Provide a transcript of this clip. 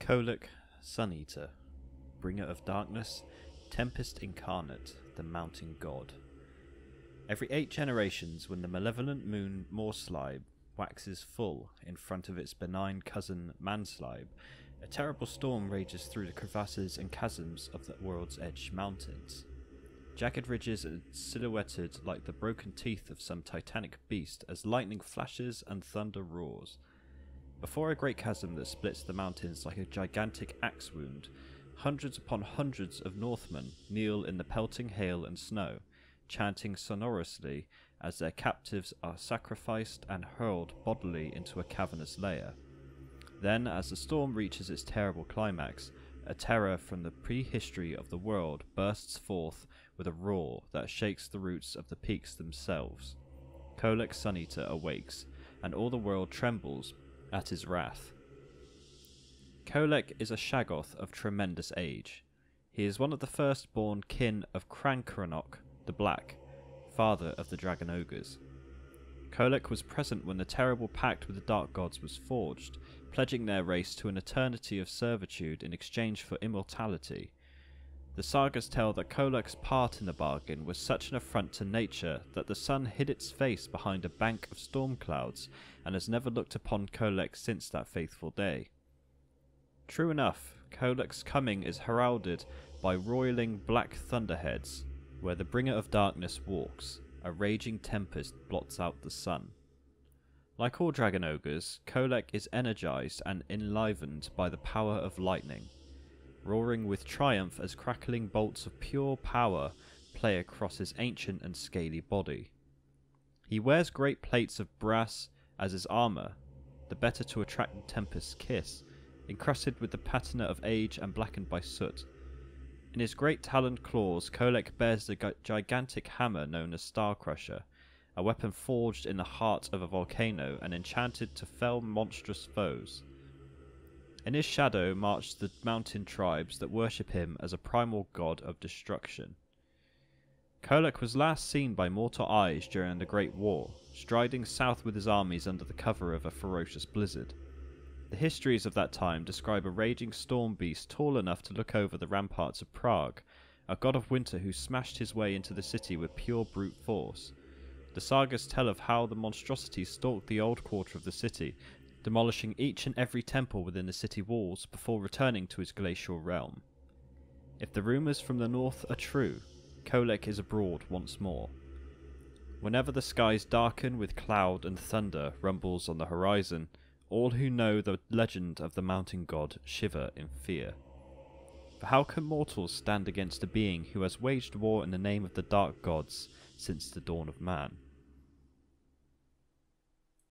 Kholek Suneater, bringer of darkness, tempest incarnate, the mountain god. Every 8 generations, when the malevolent moon Morslaib waxes full in front of its benign cousin Manslaib, a terrible storm rages through the crevasses and chasms of the world's edge mountains. Jagged ridges are silhouetted like the broken teeth of some titanic beast as lightning flashes and thunder roars. Before a great chasm that splits the mountains like a gigantic axe wound, hundreds upon hundreds of Northmen kneel in the pelting hail and snow, chanting sonorously as their captives are sacrificed and hurled bodily into a cavernous lair. Then, as the storm reaches its terrible climax, a terror from the prehistory of the world bursts forth with a roar that shakes the roots of the peaks themselves. Kholek Suneater awakes, and all the world trembles at his wrath. Kholek is a Shaggoth of tremendous age. He is one of the firstborn kin of Crancrannoch the Black, father of the Dragon Ogres. Kholek was present when the terrible pact with the Dark Gods was forged, pledging their race to an eternity of servitude in exchange for immortality. The sagas tell that Kholek's part in the bargain was such an affront to nature that the sun hid its face behind a bank of storm clouds and has never looked upon Kholek since that faithful day. True enough, Kholek's coming is heralded by roiling black thunderheads, where the bringer of darkness walks. A raging tempest blots out the sun. Like all dragon ogres, Kholek is energized and enlivened by the power of lightning, roaring with triumph as crackling bolts of pure power play across his ancient and scaly body. He wears great plates of brass as his armour, the better to attract the tempest's kiss, encrusted with the patina of age and blackened by soot. In his great taloned claws, Kholek bears the gigantic hammer known as Star Crusher, a weapon forged in the heart of a volcano and enchanted to fell monstrous foes. In his shadow march the mountain tribes that worship him as a primal god of destruction. Kholek was last seen by mortal eyes during the Great War, striding south with his armies under the cover of a ferocious blizzard. The histories of that time describe a raging storm beast tall enough to look over the ramparts of Prague, a god of winter who smashed his way into the city with pure brute force. The sagas tell of how the monstrosity stalked the old quarter of the city, demolishing each and every temple within the city walls before returning to his glacial realm. If the rumours from the north are true, Kholek is abroad once more. Whenever the skies darken with cloud and thunder rumbles on the horizon, all who know the legend of the mountain god shiver in fear. For how can mortals stand against a being who has waged war in the name of the dark gods since the dawn of man?